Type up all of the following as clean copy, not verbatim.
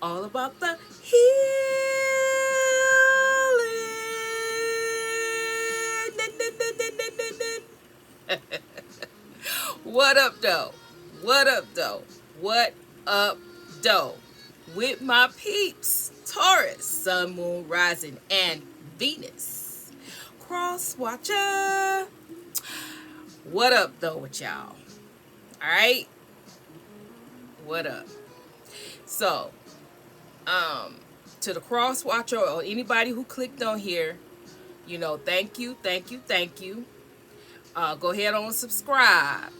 All about the healing. What up, though? What up, though? What up, though? With my peeps, Taurus, Sun, Moon, Rising, and Venus. Cross Watcher. What up, though, with y'all? All right? What up? So, to the Cross Watcher or anybody who clicked on here, thank you, thank you, thank you. Go ahead on and subscribe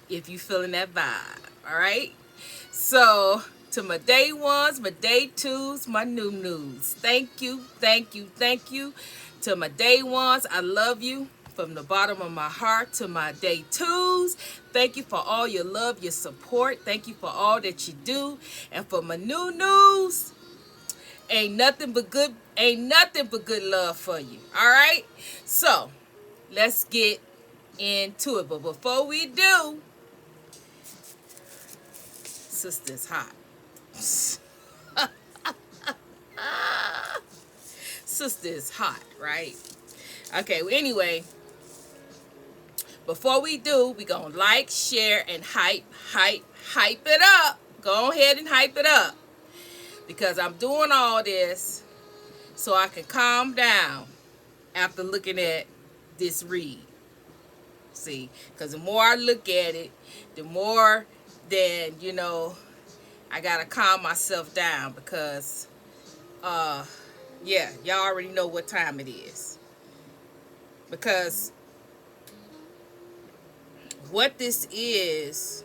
if you feeling that vibe. All right. So to my day ones, my day twos, my new news. Thank you, thank you, thank you. To my day ones, I love you from the bottom of my heart. To my day twos, thank you for all your love, your support. Thank you for all that you do. And for my new news, ain't nothing but good love for you. All right. So let's get into it. But before we do, sister's hot. Sister is hot, right? Okay, well, anyway, before we do, we gonna like, share, and hype it up. Go ahead and hype it up. Because I'm doing all this so I can calm down after looking at this read. See, because the more I look at it, the more then, I gotta calm myself down because yeah, y'all already know what time it is. Because what this is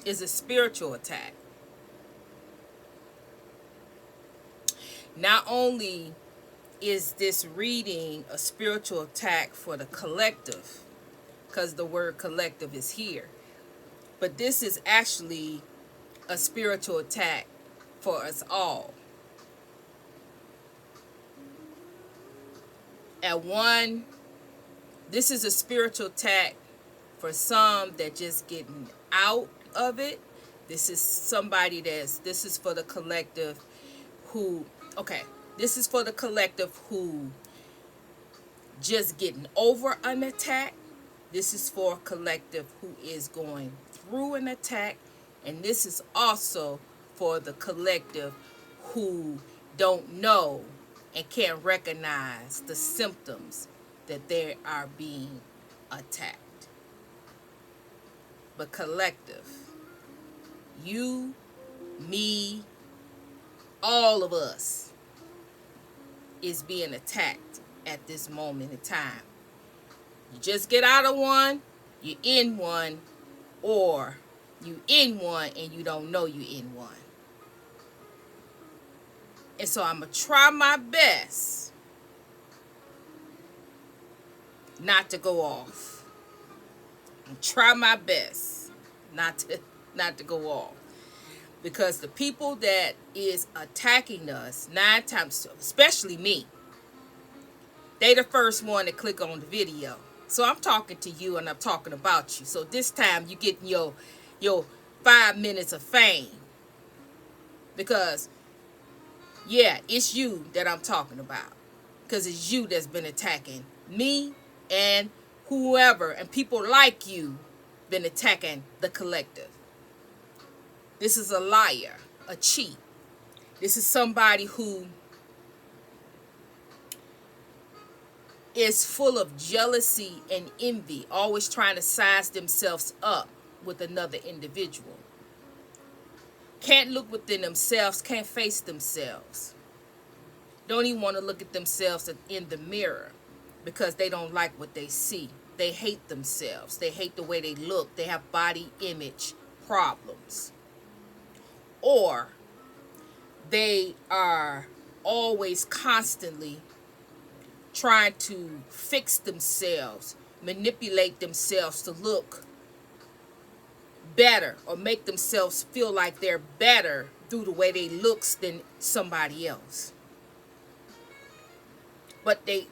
a spiritual attack. Not only is this reading a spiritual attack for the collective, because the word collective is here, but this is actually a spiritual attack for us all. This is a spiritual attack for some that just getting out of it. This is for the collective this is for the collective who just getting over an attack. This is for a collective who is going through an attack. And this is also for the collective who don't know and can't recognize the symptoms that they are being attacked. But collective, you, me, all of us is being attacked at this moment in time. You just get out of one, you're in one, or you in one and you don't know you in one. And so I'm going to try my best not to go off. I'm try my best not to go off. Because the people that is attacking us 9 times, especially me, they the first one to click on the video. So I'm talking to you and I'm talking about you. So this time you getting your 5 minutes of fame. Because, yeah, it's you that I'm talking about. Because it's you that's been attacking me and whoever and people like you been attacking the collective. This is a liar, a cheat. This is somebody who is full of jealousy and envy, always trying to size themselves up with another individual. Can't look within themselves, can't face themselves. Don't even want to look at themselves in the mirror because they don't like what they see. They hate themselves. They hate the way they look. They have body image problems. Or they are always constantly trying to fix themselves, manipulate themselves to look better or make themselves feel like they're better through the way they looks than somebody else. But they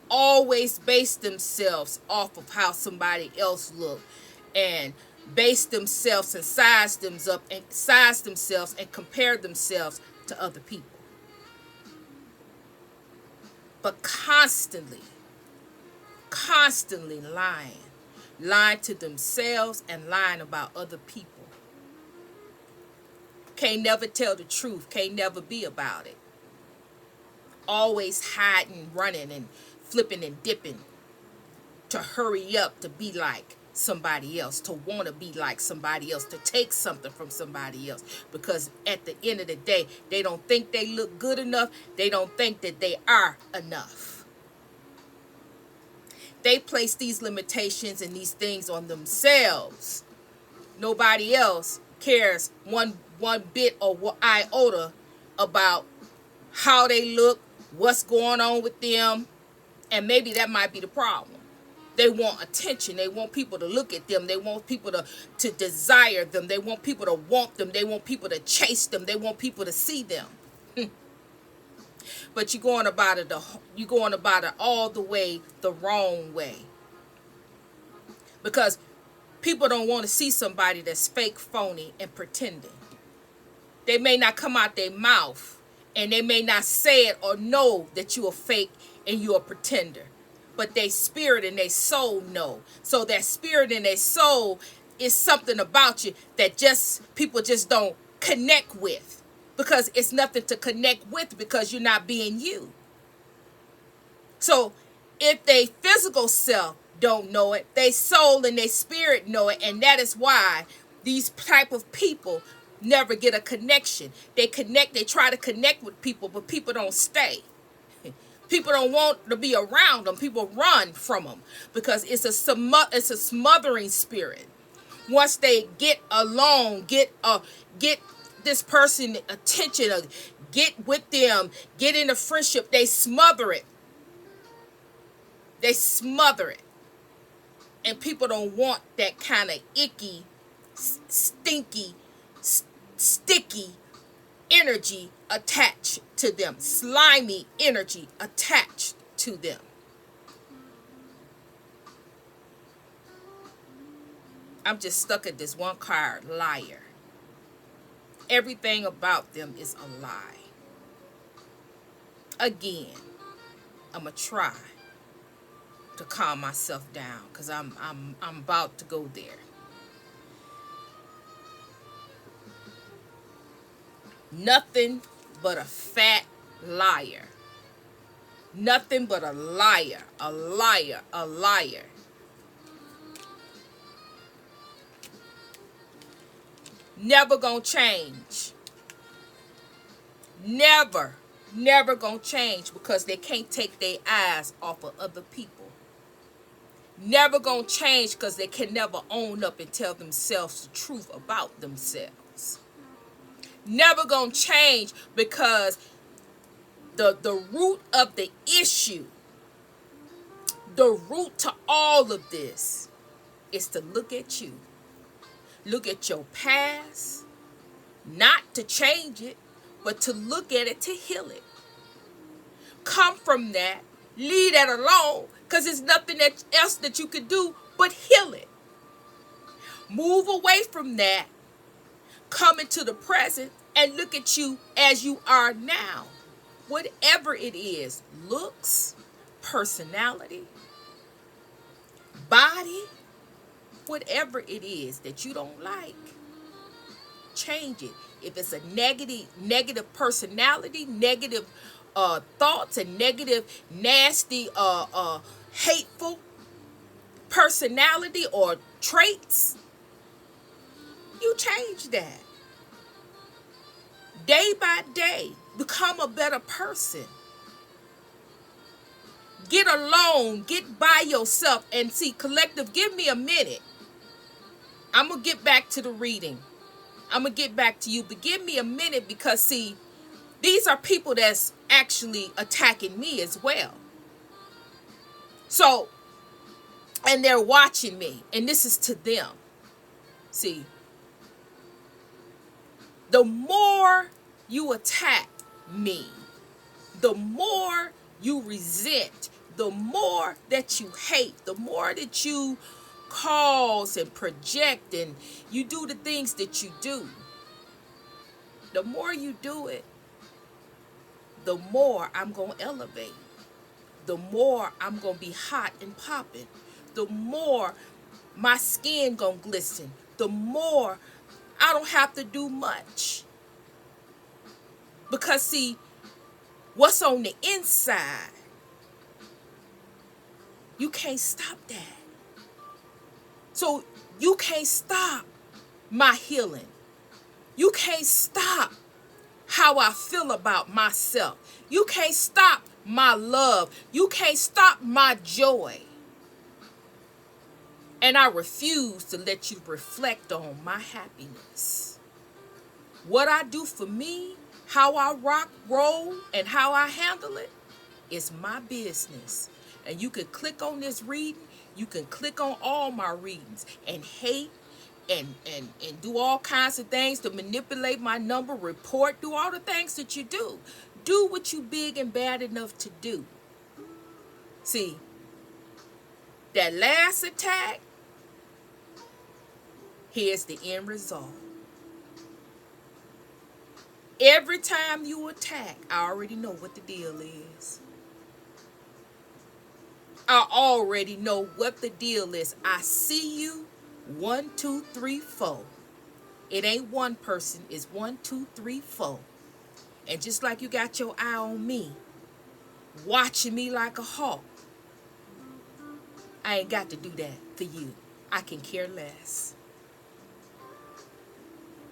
always base themselves off of how somebody else look and base themselves and size themselves and compare themselves to other people. But constantly lying to themselves and lying about other people. Can't never tell the truth, can't never be about it. Always hiding, running, and flipping and dipping to hurry up to be like somebody else, to want to be like somebody else, to take something from somebody else. Because at the end of the day, they don't think they look good enough. They don't think that they are enough. They place these limitations and these things on themselves. Nobody else cares one bit or one iota about how they look, what's going on with them, and maybe that might be the problem. They want attention. They want people to look at them. They want people to desire them. They want people to want them. They want people to chase them. They want people to see them. But you're going about it all the way the wrong way. Because people don't want to see somebody that's fake, phony, and pretending. They may not come out their mouth, and they may not say it or know that you're a fake and you're a pretender. But their spirit and their soul know. So that spirit and their soul is something about you that people just don't connect with. Because it's nothing to connect with, because you're not being you. So if they physical self don't know it, their soul and their spirit know it. And that is why these type of people never get a connection. They try to connect with people, but people don't stay. People don't want to be around them. People run from them because it's a smothering spirit. Once they get along, get this person attention, get with them, get in a friendship, they smother it. They smother it. And people don't want that kind of icky, stinky, sticky energy attached to them. Slimy energy attached to them. I'm just stuck at this one card, liar. Everything about them is a lie. Again, I'm going to try to calm myself down because I'm about to go there. Nothing but a fat liar. Nothing but a liar, a liar, a liar. Never gonna change. Never gonna change because they can't take their eyes off of other people. Never gonna change because they can never own up and tell themselves the truth about themselves. Never gonna change because the root of the issue, the root to all of this is to look at you. Look at your past, not to change it, but to look at it to heal it. Come from that, leave that alone, because there's nothing else that you could do but heal it. Move away from that, come into the present, and look at you as you are now. Whatever it is, looks, personality, body, whatever it is that you don't like, change it. If it's a negative personality, negative thoughts, and negative, nasty, hateful personality or traits, you change that. Day by day, become a better person. Get alone, get by yourself, and see, collective, give me a minute. I'm going to get back to the reading. I'm going to get back to you, but give me a minute because, see, these are people that's actually attacking me as well. So, and they're watching me, and this is to them. See, the more you attack me, the more you resent, the more that you hate, the more that you cause and project and you do the things that you do, the more you do it, the more I'm going to elevate. The more I'm going to be hot and popping. The more my skin going to glisten. The more I don't have to do much. Because see, what's on the inside, you can't stop that. So you can't stop my healing. You can't stop how I feel about myself. You can't stop my love. You can't stop my joy. And I refuse to let you reflect on my happiness. What I do for me, how I rock, roll, and how I handle it is my business. And you can click on this reading. You can click on all my readings and hate and do all kinds of things to manipulate my number, report, do all the things that you do. Do what you big and bad enough to do. See, that last attack, here's the end result. Every time you attack, I already know what the deal is. I already know what the deal is. I see you. 1, 2, 3, 4. It ain't one person. It's 1, 2, 3, 4. And just like you got your eye on me, watching me like a hawk, I ain't got to do that for you. I can care less.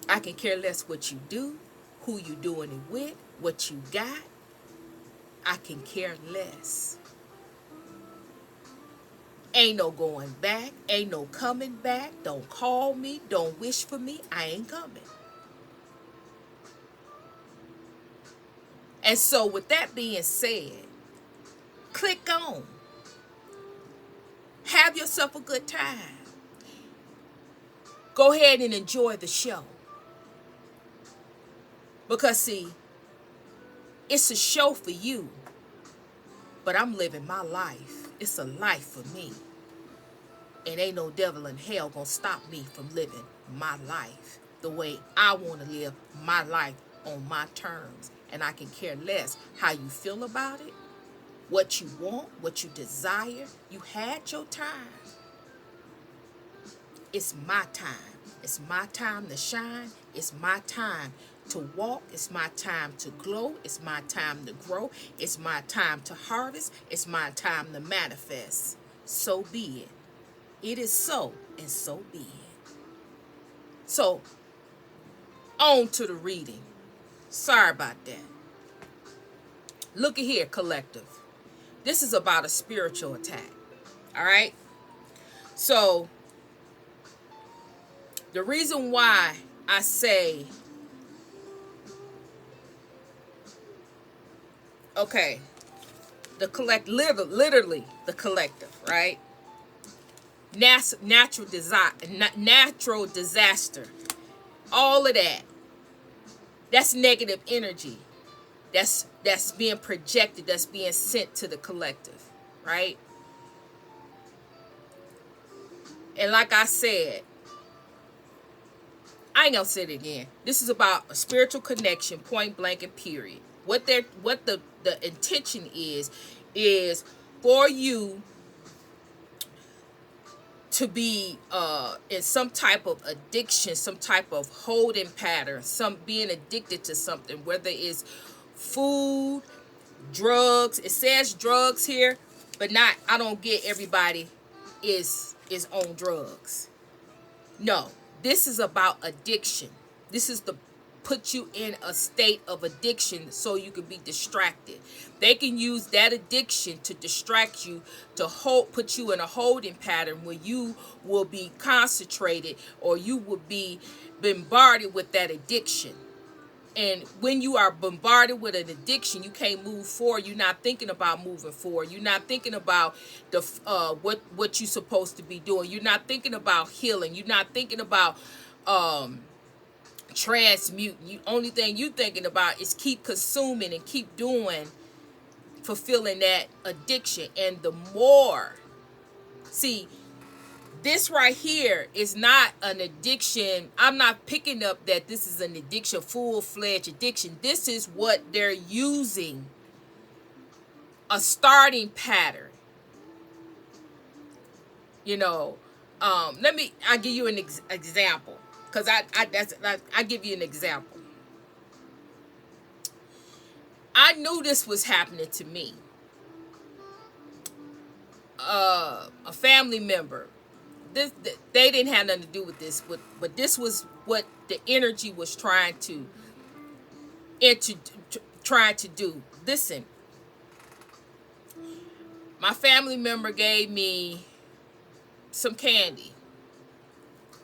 I can care less what you do, who you doing it with, what you got. I can care less. Ain't no going back. Ain't no coming back. Don't call me. Don't wish for me. I ain't coming. And so with that being said, click on. Have yourself a good time. Go ahead and enjoy the show. Because see, it's a show for you, but I'm living my life. It's a life for me. And ain't no devil in hell gonna stop me from living my life the way I want to live my life on my terms. And I can care less how you feel about it, what you want, what you desire. You had your time. It's my time. It's my time to shine. It's my time to walk. It's my time to glow. It's my time to grow. It's my time to harvest. It's my time to manifest. So be it. It is so, and so be it. So, on to the reading. Sorry about that. Look at here, collective. This is about a spiritual attack. All right? So, the reason why I say, okay, literally the collective, right? Natural disaster, all of that. That's negative energy. That's being projected. That's being sent to the collective, right? And like I said, I ain't gonna say it again. This is about a spiritual connection, point blank and period. What the intention is for you to be in some type of addiction, some type of holding pattern, some being addicted to something, whether it's food, drugs. It says drugs here, but not, I don't get everybody is on drugs. No, this is about addiction. This is to put you in a state of addiction so you can be distracted. They can use that addiction to distract you, to put you in a holding pattern where you will be concentrated or you will be bombarded with that addiction. And when you are bombarded with an addiction, you can't move forward. You're not thinking about moving forward. You're not thinking about the what you're supposed to be doing. You're not thinking about healing. You're not thinking about transmuting. Only thing you're thinking about is keep consuming and keep doing, fulfilling that addiction. And the more, see, this right here is not an addiction. I'm not picking up that this is an addiction, full-fledged addiction. This is what they're using, a starting pattern. You know, I give you an example, because I give you an example. I knew this was happening to me. A family member, they didn't have nothing to do with this, but this was what the energy was trying to do. Listen, my family member gave me some candy.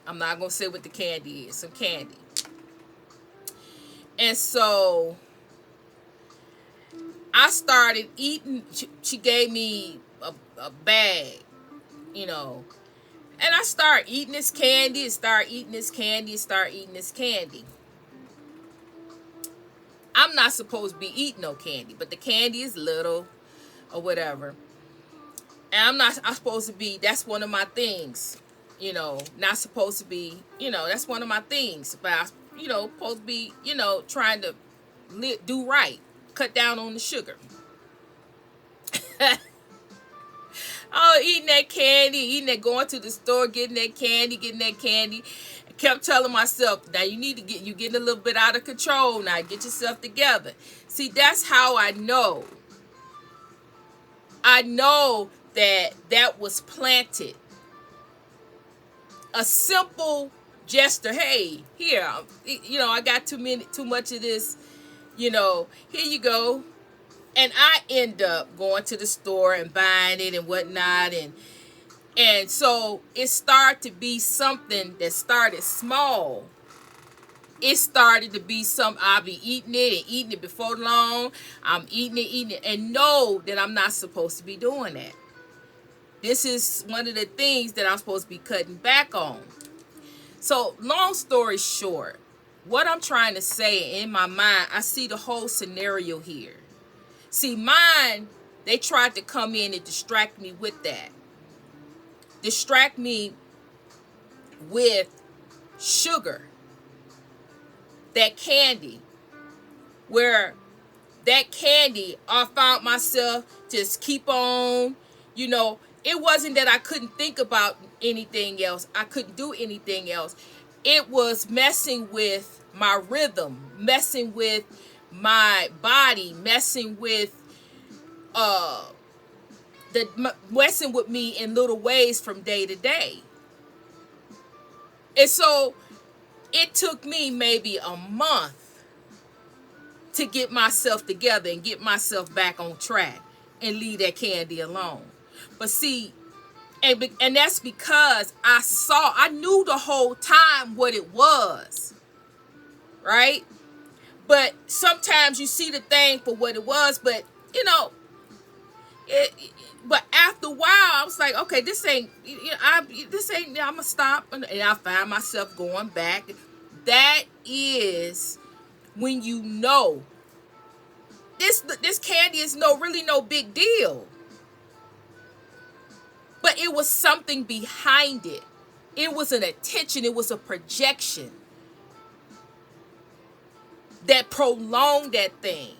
I'm not gonna say what the candy is. Some candy. And so I started eating. She gave me a bag, you know. And I start eating this candy, and start eating this candy, and start eating this candy. I'm not supposed to be eating no candy, but the candy is little or whatever. And I'm supposed to be, that's one of my things, you know, not supposed to be, you know, that's one of my things. But I, you know, supposed to be, you know, trying to do right, cut down on the sugar. Oh, eating that candy, going to the store, getting that candy. I kept telling myself, now you need to you're getting a little bit out of control now. Get yourself together. See, that's how I know. I know that was planted. A simple gesture. Hey, here, you know, I got too much of this. You know, here you go. And I end up going to the store and buying it and whatnot, and so it started to be something that started small. It started to be something I'll be eating it before long. I'm eating it, and know that I'm not supposed to be doing that. This is one of the things that I'm supposed to be cutting back on. So, long story short, what I'm trying to say in my mind, I see the whole scenario here. See, mine, they tried to come in and distract me with that. Distract me with sugar. That candy. Where that candy, I found myself just keep on, you know, it wasn't that I couldn't think about anything else. I couldn't do anything else. It was messing with my rhythm, messing with my body, messing with messing with me in little ways from day to day. And so it took me maybe a month to get myself together and get myself back on track and leave that candy alone. But see, and that's because I knew the whole time what it was, right? But sometimes you see the thing for what it was, but you know, but after a while, I was like, okay, this ain't. I'm gonna stop, and I find myself going back. That is when you know this candy is really no big deal, but it was something behind it. It was an attention. It was a projection that prolonged that thing.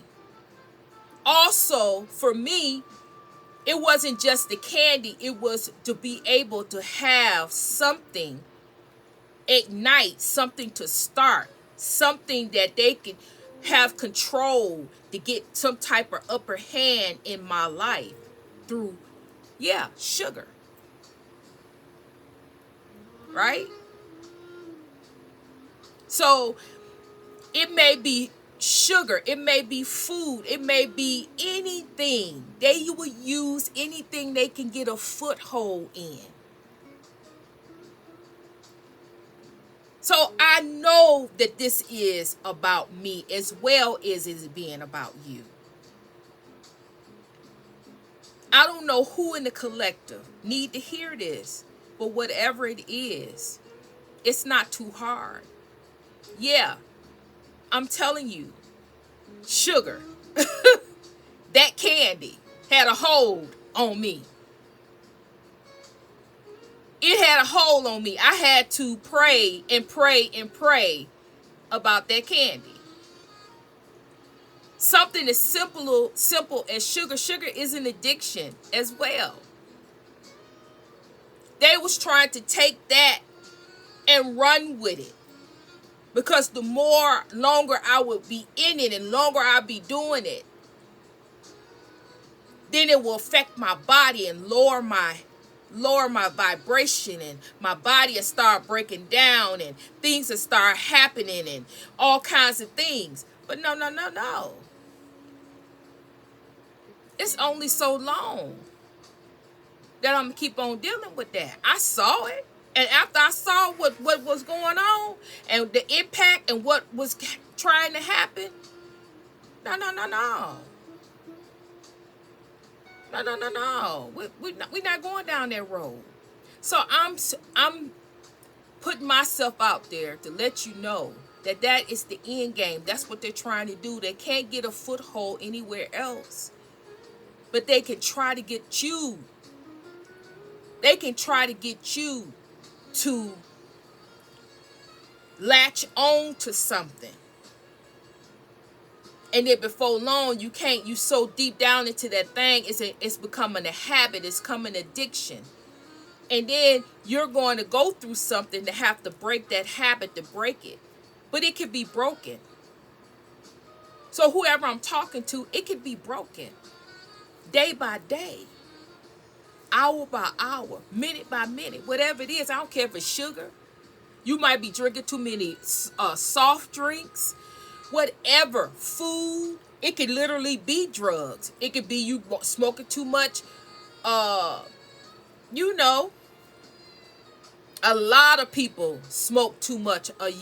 Also, for me, it wasn't just the candy. It was to be able to have something ignite, something to start, something that they could have control to get some type of upper hand in my life through, sugar. Right? So it may be sugar, it may be food, it may be anything. They will use anything they can get a foothold in. So I know that this is about me as well as it's being about you. I don't know who in the collective need to hear this, but whatever it is, it's not too hard. Yeah, I'm telling you, sugar, that candy had a hold on me. it had a hold on me. I had to pray and pray and pray about that candy. Something as simple as sugar. Sugar is an addiction as well. They was trying to take that and run with it. Because the more longer I would be in it and longer I'd be doing it, then it will affect my body and lower my vibration, and my body will start breaking down and things will start happening and all kinds of things. But no. It's only so long that I'm gonna keep on dealing with that. I saw it. And after I saw what was going on and the impact and what was trying to happen, no. We're not going down that road. So I'm putting myself out there to let you know that that is the end game. That's what they're trying to do. They can't get a foothold anywhere else. But they can try to get you. They can try to get you to latch on to something. And then before long, you can't. You so deep down into that thing, it's becoming a habit. It's becoming addiction. And then you're going to go through something to have to break that habit, to break it. But it could be broken. So whoever I'm talking to, it could be broken. Day by day. Hour by hour. Minute by minute. Whatever it is. I don't care if it's sugar. You might be drinking too many soft drinks. Whatever. Food. It could literally be drugs. It could be you smoking too much. You know. A lot of people smoke too much, and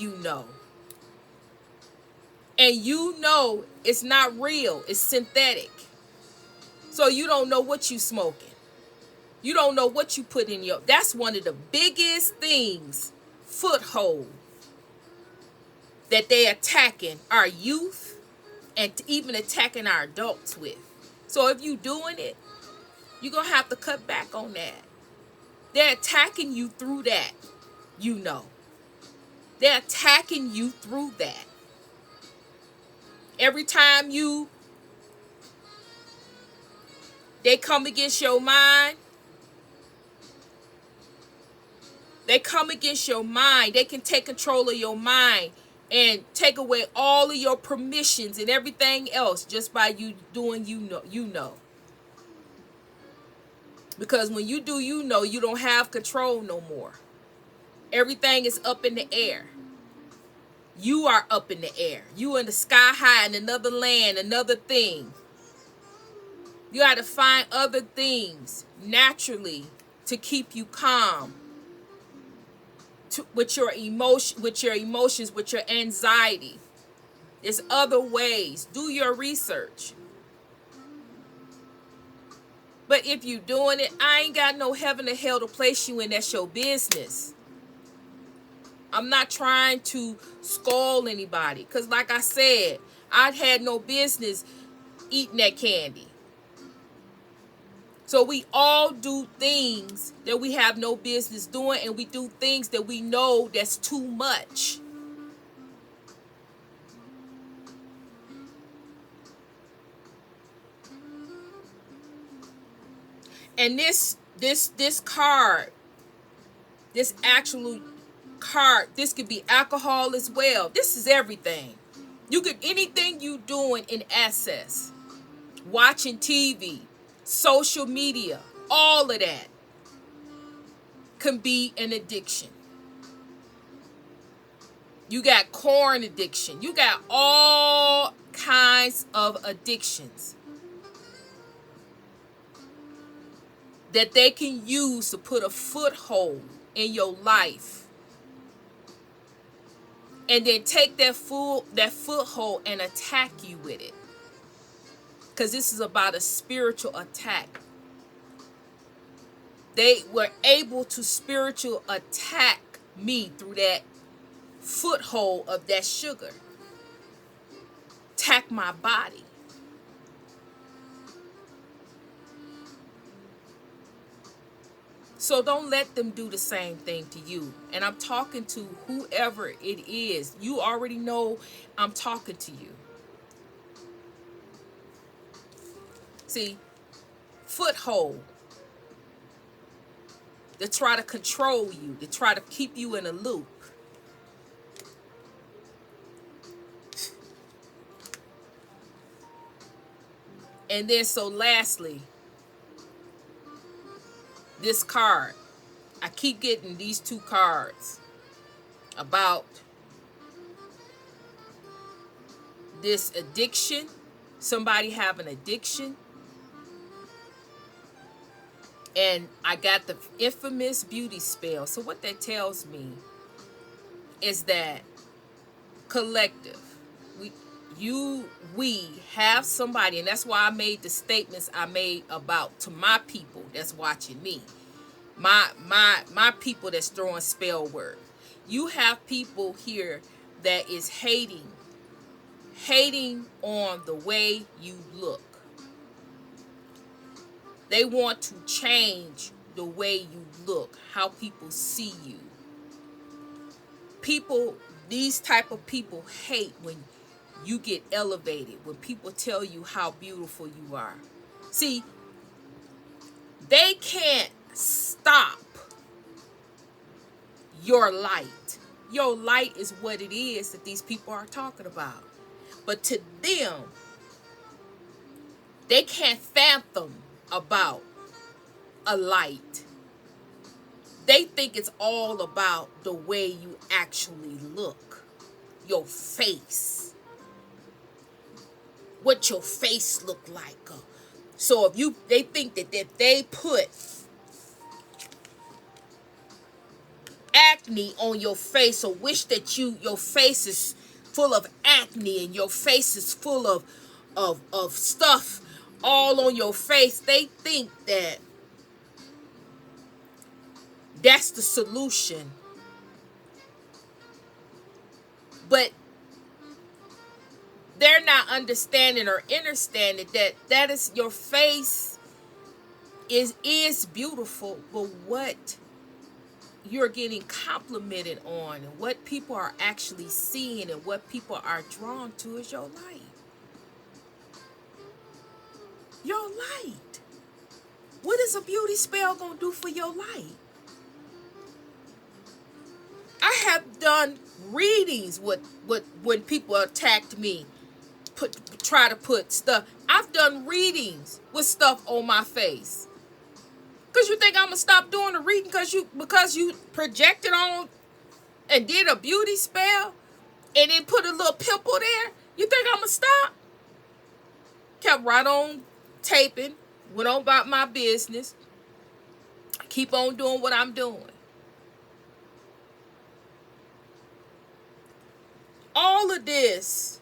it's not real. It's synthetic. So you don't know what you smoking. You don't know what you put in your. That's one of the biggest things, foothold, that they attacking our youth and even attacking our adults with. So if you doing it, you're going to have to cut back on that. They're attacking you through that, They're attacking you through that. Every time they come against your mind, they can take control of your mind and take away all of your permissions and everything else just by you doing Because when you do you don't have control no more. Everything is up in the air. You are up in the air. You in the sky high in another land, another thing. You got to find other things naturally to keep you calm. With your emotions, with your anxiety. There's other ways. Do your research. But if you doing it, I ain't got no heaven or hell to place you in. That's your business. I'm not trying to scold anybody. Because like I said, I had no business eating that candy. So we all do things that we have no business doing. And we do things that we know that's too much. And this card, this actual card, this could be alcohol as well. This is everything. You could, anything you doing in access, watching TV, social media, all of that can be an addiction. You got corn addiction. You got all kinds of addictions that they can use to put a foothold in your life. And then take that foothold and attack you with it. Because this is about a spiritual attack. They were able to spiritual attack me through that foothold of that sugar. Attack my body. So don't let them do the same thing to you. And I'm talking to whoever it is. You already know I'm talking to you. See, foothold. They try to control you. They try to keep you in a loop. And then so lastly, this card. I keep getting these two cards about this addiction. Somebody have an addiction. And I got the infamous beauty spell. So what that tells me is that collective, we have somebody, and that's why I made the statements I made about to my people that's watching me. My people that's throwing spell word. You have people here that is hating on the way you look. They want to change the way you look, how people see you. These type of people hate when you get elevated, when people tell you how beautiful you are. See, they can't stop your light. Your light is what it is that these people are talking about. But to them, they can't fathom about a light. They think it's all about the way you actually look. Your face. What your face look like. So they think that if they put acne on your face, or wish that your face is full of acne and your face is full of stuff all on your face, they think that that's the solution. But they're not understanding or understanding that is your face is beautiful, but what you're getting complimented on and what people are actually seeing and what people are drawn to is your light. Your light. What is a beauty spell gonna do for your light? I have done readings with when people attacked me, try to put stuff. I've done readings with stuff on my face. Cause you think I'm gonna stop doing the reading because you projected on and did a beauty spell and then put a little pimple there? You think I'm gonna stop? Kept right on taping, went on about my business, keep on doing what I'm doing. All of this,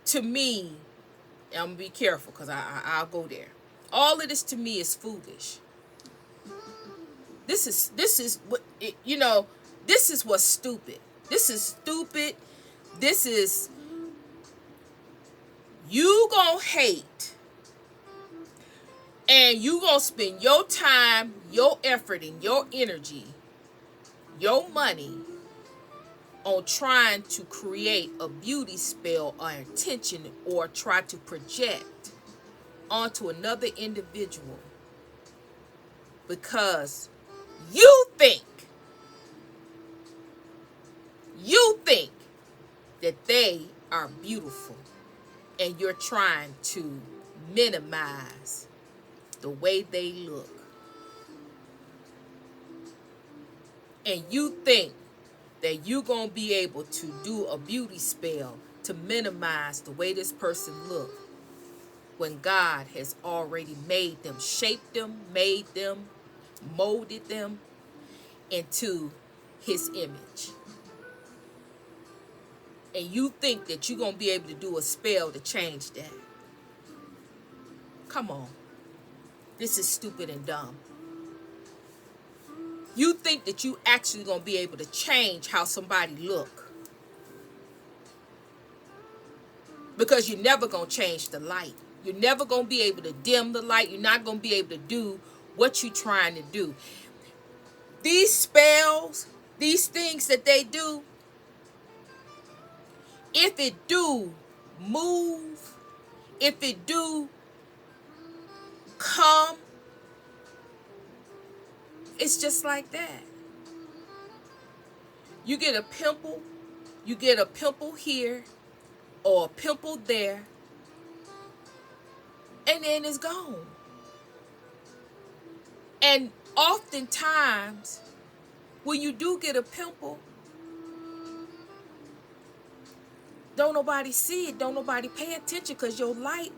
to me, and I'm gonna be careful because I'll go there. All of this to me is foolish. This is what this is what's stupid. This is stupid. This is you gonna hate, and you gonna spend your time, your effort, and your energy, your money on trying to create a beauty spell or intention or try to project onto another individual because you think that they are beautiful and you're trying to minimize the way they look. And you think that you're going to be able to do a beauty spell to minimize the way this person looks when God has already made them, shaped them, made them, molded them into his image. And you think that you're going to be able to do a spell to change that. Come on. This is stupid and dumb. You think that you actually going to be able to change how somebody look. Because you're never going to change the light. You're never going to be able to dim the light. You're not going to be able to do what you're trying to do. These spells, these things that they do, if it do move, if it do come, it's just like that. You get a pimple, here or a pimple there, and then it's gone. And oftentimes, when you do get a pimple, don't nobody see it, don't nobody pay attention, because your light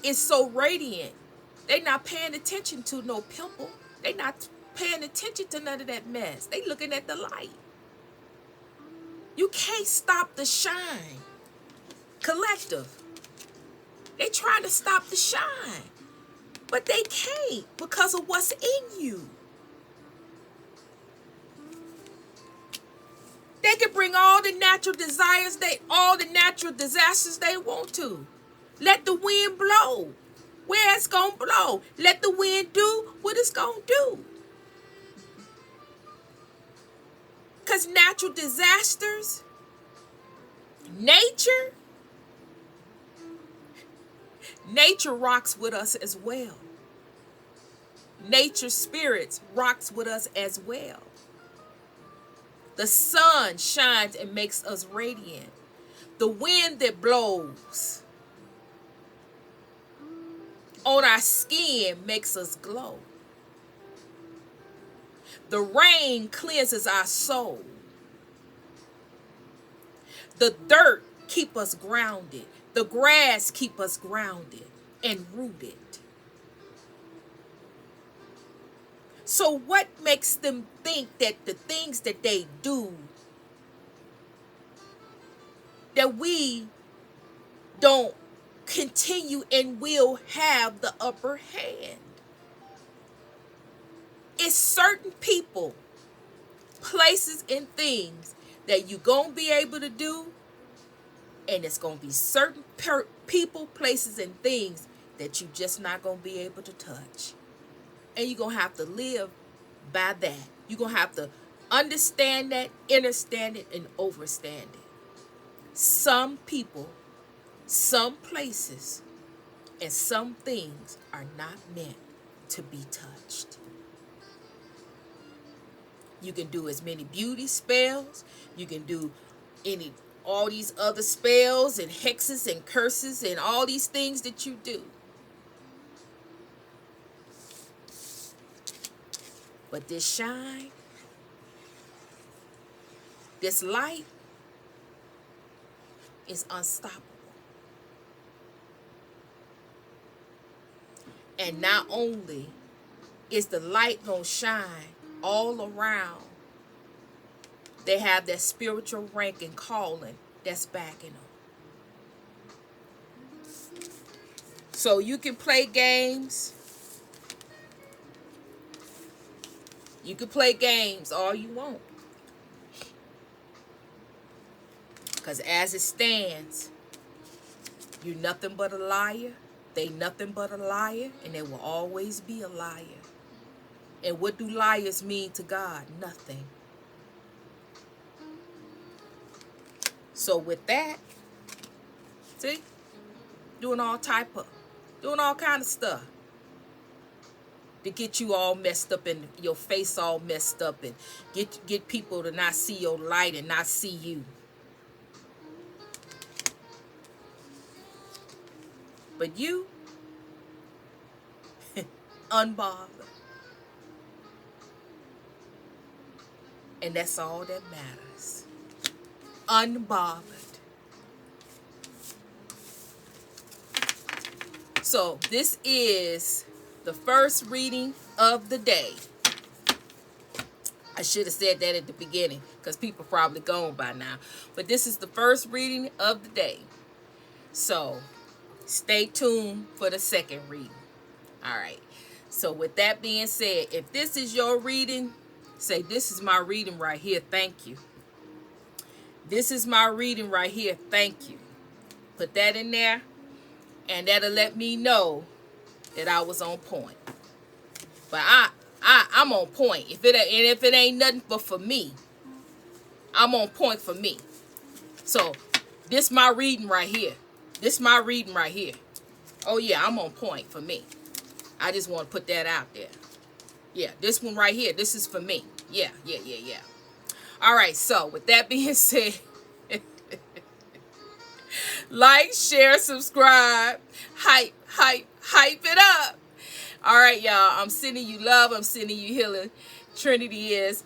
is so radiant. They not paying attention to no pimple. They not paying attention to none of that mess. They looking at the light. You can't stop the shine. Collective. They trying to stop the shine. But they can't, because of what's in you. They can bring all the natural desires, all the natural disasters they want to. Let the wind blow where it's going to blow. Let the wind do what it's going to do. Because natural disasters, nature rocks with us as well. Nature spirits rocks with us as well. The sun shines and makes us radiant. The wind that blows on our skin makes us glow. The rain cleanses our soul. The dirt keep us grounded. The grass keep us grounded and rooted. So what makes them think that the things that they do, that we don't continue and will have the upper hand? It's certain people, places, and things that you're going to be able to do, and it's going to be certain people, places, and things that you're just not going to be able to touch. And you're going to have to live by that. You're going to have to understand that, understand it, and overstand it. Some people, some places, and some things are not meant to be touched. You can do as many beauty spells. You can do all these other spells and hexes and curses and all these things that you do. But this shine, this light is unstoppable. And not only is the light going to shine all around, they have that spiritual rank and calling that's backing them. So you can play games. You can play games all you want. Because as it stands, you're nothing but a liar. They nothing but a liar. And they will always be a liar. And what do liars mean to God? Nothing. So with that, see? Doing all kind of stuff to get you all messed up and your face all messed up and get people to not see your light and not see you. But you, unbothered. And that's all that matters. Unbothered. So this is the first reading of the day. I should have said that at the beginning because people probably gone by now. But this is the first reading of the day. So stay tuned for the second reading. All right. So with that being said, if this is your reading, say, this is my reading right here. Thank you. This is my reading right here. Thank you. Put that in there, and that'll let me know that I was on point. But I'm on point. If it ain't nothing but for me, I'm on point for me. So this my reading right here. This my reading right here. Oh yeah, I'm on point for me. I just want to put that out there. Yeah, this one right here. This is for me. Yeah. All right. So with that being said, like, share, subscribe, hype it up. All right, y'all. I'm sending you love. I'm sending you healing. Trinity is